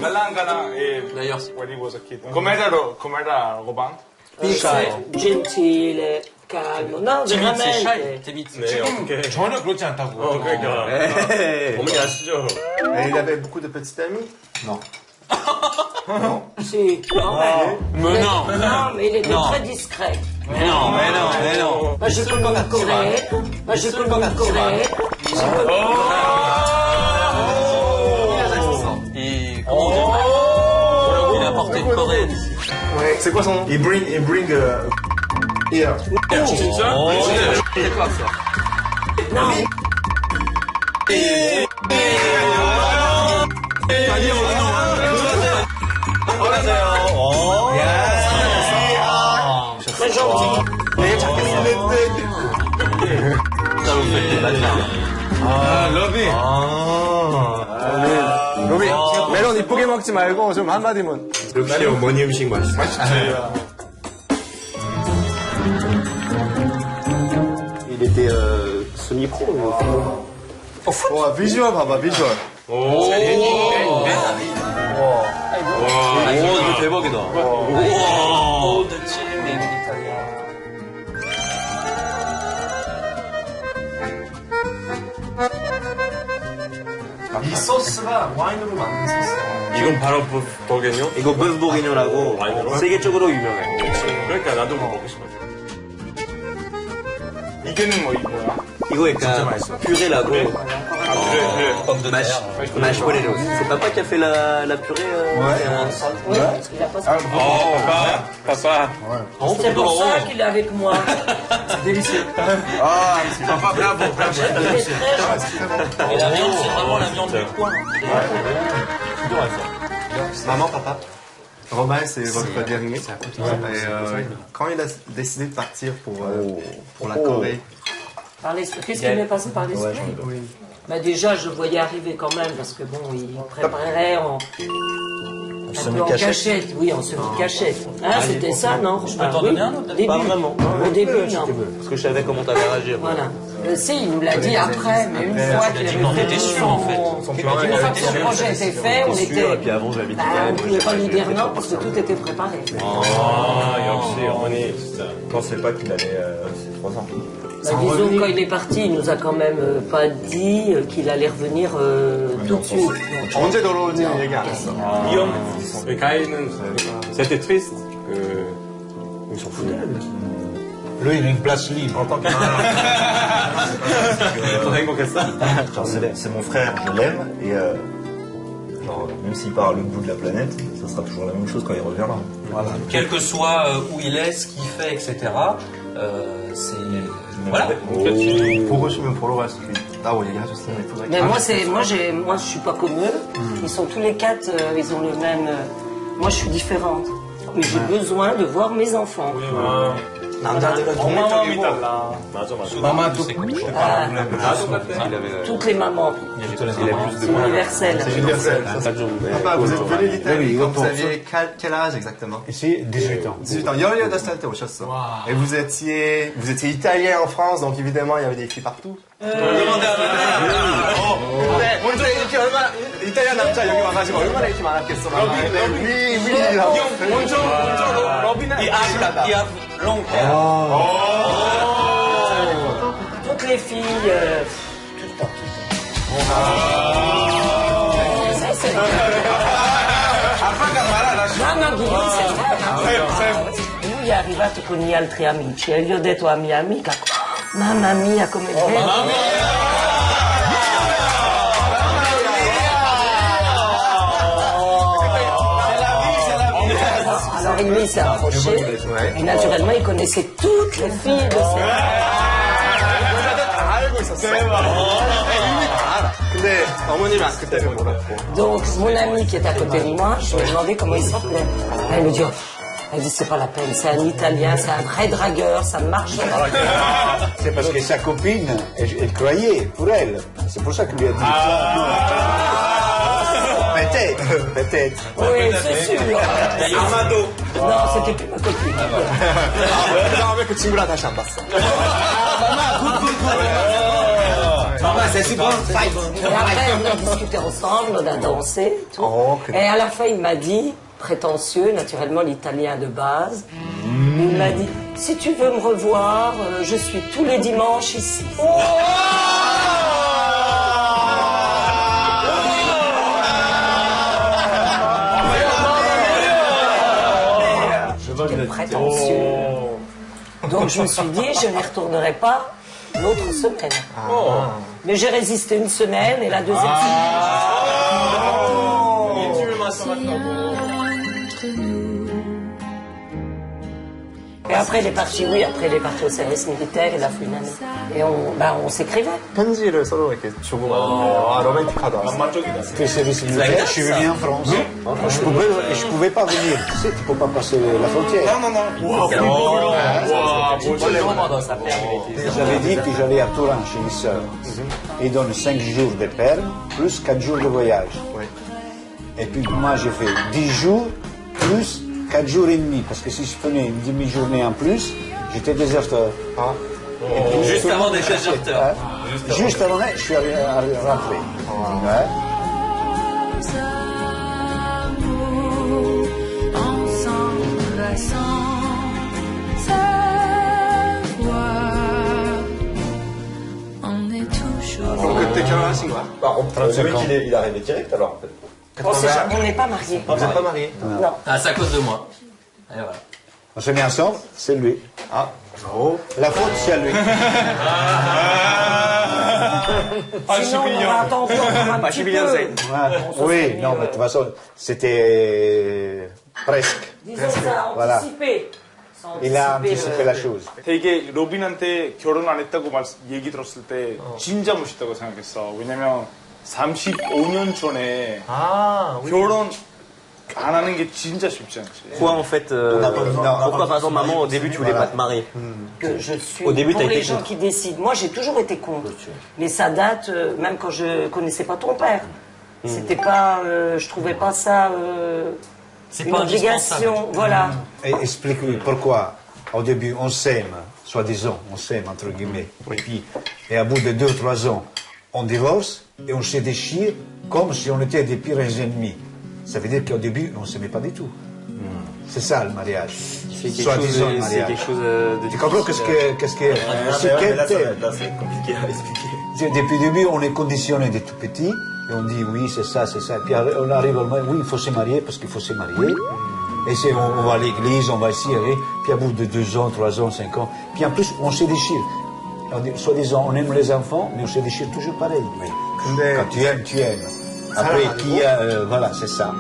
Malangana D'ailleurs, when he was a kid. Com'era Robin? Gentile, calmo. No, timide, c'est shy. veramente. Timide. 네, 어떻게. 전혀 그렇지 않다고. 그러니까. 어머니 아시죠? Et il avait beaucoup de petits amis? Non. Si, quand même. Mais non. Non, mais il était Non. très discret. Mais non. Moi, j'ai connu une Corée. Moi, j'ai connu une Corée. Il a porté une coréenne ici. Ouais. C'est quoi son nom? Il bring here. 진짜? C'est quoi ça? Non, très gentil. Ça vous fait des bâtards. 아, 러비. 로비, 멜론 이쁘게 먹지 말고 좀 한마디만. 역시 어머니 음식 맛있어. Il était semi-pro. 와, 비주얼 봐봐, 비주얼. 오, 이거 대박이다. 우와. 이 소스가 와인으로 만든 소스야. 이건 바로 버게뇨? 이거 버프 보기뇨라고 와인으로? 세계적으로 유명해. 그러니까 나도 그거 먹고 싶어. 이게는 뭐야? 이거 약간 퓨레라고. 그래. Mash potato. C'est papa qui a fait la purée Oui, il a pas ça. papa. C'est pour ça qu'il est avec moi. C'est délicieux. Ah, papa, bravo, bravo. Il est très gentil. Et la viande, c'est vraiment la viande du coin. Maman, papa. Robin, c'est votre dernier. Et, quand il a décidé de partir pour la Corée. Qu'est-ce qui m'est passé par l'esprit? Bah déjà, je voyais arriver quand même, parce que bon, il préparait en... Un peu en cachette, oui, en semi-cachette. Ah, c'était ça, non? Je peux t'en donner un autre? Pas vraiment. Au début, non. Parce que je savais comment t'allais réagir. Voilà. Si, il nous l'a dit après, mais une fois qu'il avait On était sûr, en fait. Une fois que son projet était fait, on était... Et puis avant, j'avais dit on ne pouvait pas lui dire non, parce que tout était préparé. 아, 역시 어머니 진짜. Je pensais pas qu'il allait 3 ans. Bah, disons, quand il est parti, il nous a quand même pas dit qu'il allait revenir tout de suite. 언제 돌아올지는 얘기 안 했어. 이형 가인은 c'était triste que ils s'en foutaient. Lui, il a une place libre. En tant que 더 행복했어? Genre, c'est mon frère, je l'aime, et genre, même s'il part à l'autre bout de la planète, ça sera toujours la même chose quand il reviendra. Voilà. Quel que soit où il est, ce qu'il fait, etc. C'est... Voilà. 보고 싶으면 보러 갈 수도 있다고 얘기하셨어요. Mais moi, je suis pas comme eux. Ils sont tous les quatre, ils ont le même. Moi, je suis différente. Mais j'ai besoin de voir mes enfants. 남자들은 엄마마음이 달라. 맞아. Maman, tout. Ah, 나도 같아. toutes les mamans. C'est universel. C'est universel. Papa, vous êtes venu d'Italie quand vous aviez quel âge exactement? Ici, 18 ans. 18 ans. 18살 때 오셨어. Et vous étiez italien en France, donc évidemment il y avait des filles partout. 먼저 이렇게 얼마나 이탈리아 남자 여기 와가지고 얼마나 이렇게 많았겠어. 먼저 러비나 Il y a longtemps. Toutes les filles. Tout le temps. Ça, c'est. No, Guillaume, c'est vrai. Lui è arrivato con gli altri amici e gli ho detto a mia amica, mamma mia come bello. Alors lui il s'est approché et naturellement il connaissait toutes les filles de ses 알고 있었어요. 근데 어머님은 그때는 몰랐고. Donc mon ami qui est à côté de moi, je lui ai demandé comment il s'appelait. Elle me dit, elle dit c'est pas la peine, c'est un Italien, c'est un vrai dragueur, ça marche. C'est parce que sa copine, elle croyait pour elle. C'est pour ça qu'il lui a dit Peut-être. Oui, c'est sûr. 아마도. Non, c'était plus ma copine. 그 다음에 그 친구랑 다시 안 봤어. Et après, on a discuté ensemble, on a dansé, tout. Oh, Et à la fin, il m'a dit, prétentieux, naturellement l'italien de base, il m'a dit, si tu veux me revoir, je suis tous les dimanches ici. J'étais prétentieux. Donc je me suis dit, je n'y retournerai pas l'autre semaine. Mais j'ai résisté une semaine et la deuxième Et après, il est parti, au service militaire, il a fait une année. Et on s'écrivait. 편지를 서로 이렇게 주고받는데 로맨틱하다. Fait service militaire, je suis venu en France. Je pouvais pas venir. Tu sais, tu peux pas passer la frontière. J'avais dit que j'allais à Turin chez une sœur. Ils donnent 5 jours de perme plus 4 jours de voyage. Et puis moi j'ai fait 10 jours plus 4 jours et demi. Parce que si je prenais une demi-journée en plus, j'étais déserteur. Juste avant des déserteurs. Juste avant, je suis rentré. Ouais. 그럼 그때 결혼하신 거야? Le mec, il est arrivé direct alors en fait. On n'est pas mariés. Vous n'êtes pas mariés? Non. Ah, c'est à cause de moi. Et voilà. On s'est mis ensemble, c'est lui. Ah, non. La faute, c'est à lui. Sinon, on aurait attendu encore un petit peu. Ouais. Oui, non, mais de toute façon, c'était presque. Disons ça, Voilà. anticipé. Il a anticipé la chose. 되게 로빈한테 결혼 안 했다고 얘기 들었을 때 진짜 멋있다고 생각했어. 왜냐면 35년 전에 결혼 안 하는 게 진짜 쉽지 않지. Pourquoi en fait pourquoi par exemple maman au début tu voulais pas te marier? Que je suis Au début, pour t'as les été gens contre. qui décident. Moi, j'ai toujours été contre. Mais ça date, même quand je connaissais pas ton père. C'était pas, je trouvais pas ça C'est une pas obligation. Voilà. Et explique-lui pourquoi, au début, on s'aime, soi-disant, on s'aime, entre guillemets. Et puis, et à bout de 2 ou 3 ans, on divorce et on se déchire comme si on était des pires ennemis. Ça veut dire qu'au début, on ne s'aimait pas du tout. C'est ça le mariage. Soi-disant le mariage. Tu comprends qu'est-ce que c'est quel thème? Là, c'est compliqué à expliquer. Depuis le début, on est conditionné de tout petit et on dit oui, c'est ça, c'est ça. Et puis on arrive au moment, oui, il faut se marier parce qu'il faut se marier. Et c'est, on va à l'église, on va ici, puis à bout de 2 ans, 3 ans, 5 ans, puis en plus, on se déchire. Soi-disant, on aime les enfants, mais on se déchire toujours pareil. Quand tu aimes, tu aimes. Après, qui a, voilà, c'est ça.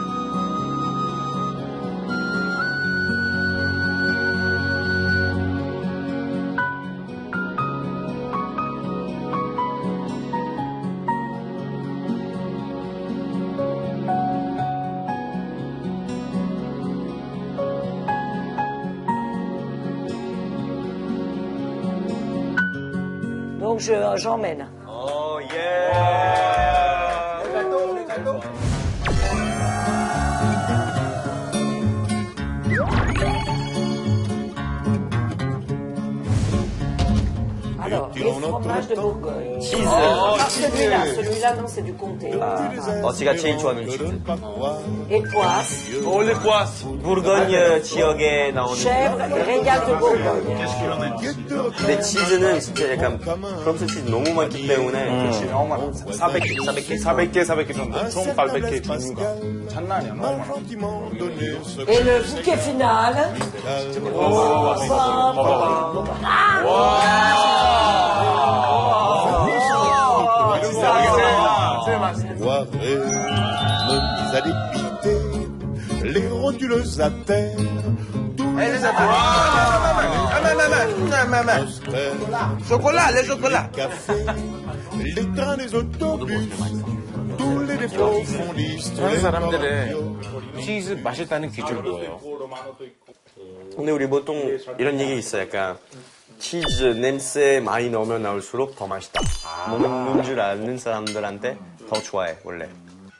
Donc j'emmène. Oh yeah! Alors, les fromages de Bourgogne. 치즈. Ah, celui-là, non, c'est du comté. 제가 제일 좋아하는 치즈. Et poisse, 원래 보았어. 부르거니 지역에 나오는. chèvre et régal de Bourgogne. 근데 치즈는 진짜 약간 프랑스 치즈 너무 많기 때문에 400개 정도. 총 800개 주는 거. 장난 아니야, 너무 많아. Et le bouquet final. Mise à dépiter, les ronduleuses à terre. Chocolat, les chocolats. Les trains des autobus, tous les dépôts fondistes. 다른 사람들의 치즈 맛있다는 기준이 뭐예요? 근데 우리 보통 이런 얘기 있어요. 약간 치즈 냄새 많이 넣으면 나올수록 더 맛있다. 먹는 줄 아는 사람들한테 더 좋아해 원래.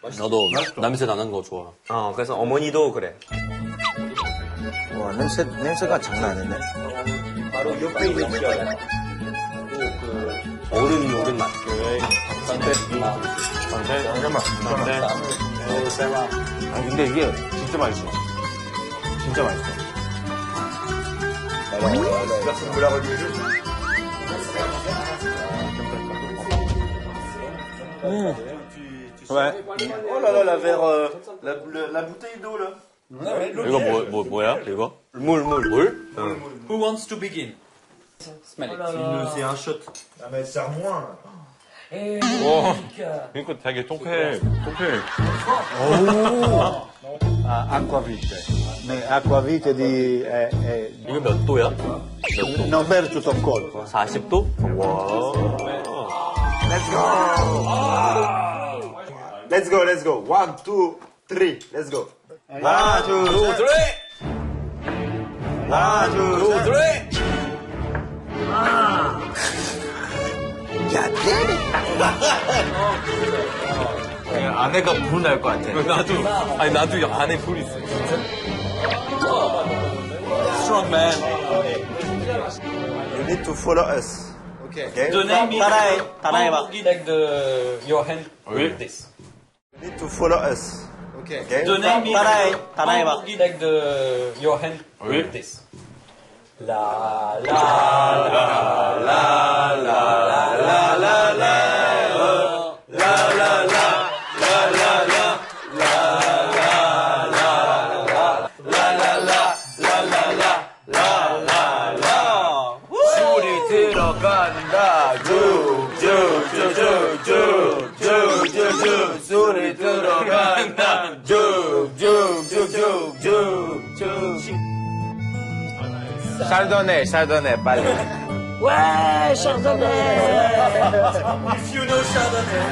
나도 냄새 나는 거 좋아. 그래서 어머니도 그래. 와, 냄새가 장난 아닌데. 바로 옆에 있는 지역에 그 어른 맛. 아 근데 이게 진짜 맛있어. 진짜 맛있어. Personne ne veut la relier juste. Ouais. Oh là là, la verre, la bouteille d'eau là. 이거 뭐야? 이거? 물. Who wants to begin? C'est un shot. Ah mais serre moins. Et 그러니까 되게 통쾌해. Acquavite. Acquavite di... 이거 몇 도야? non bere tutto un colpo. 40도? 와. Let's go. Let's go. 1, 2, 3. Let's go. 1, 2, 3. 1, 2, 3. 아내가 불 날 것 같아. 나도 안에 불 있어. Strong man. You need to follow us. Okay. Donnez 따라해 봐. like your hand with this. You need to follow us. Okay. Donnez 따라해 봐. like your hand with this. La la 술이 들어간다. 쭉 술이 들어간다. 쭉 샤르도네 빨리. ouais, Chardonnay. If you know Chardonnay.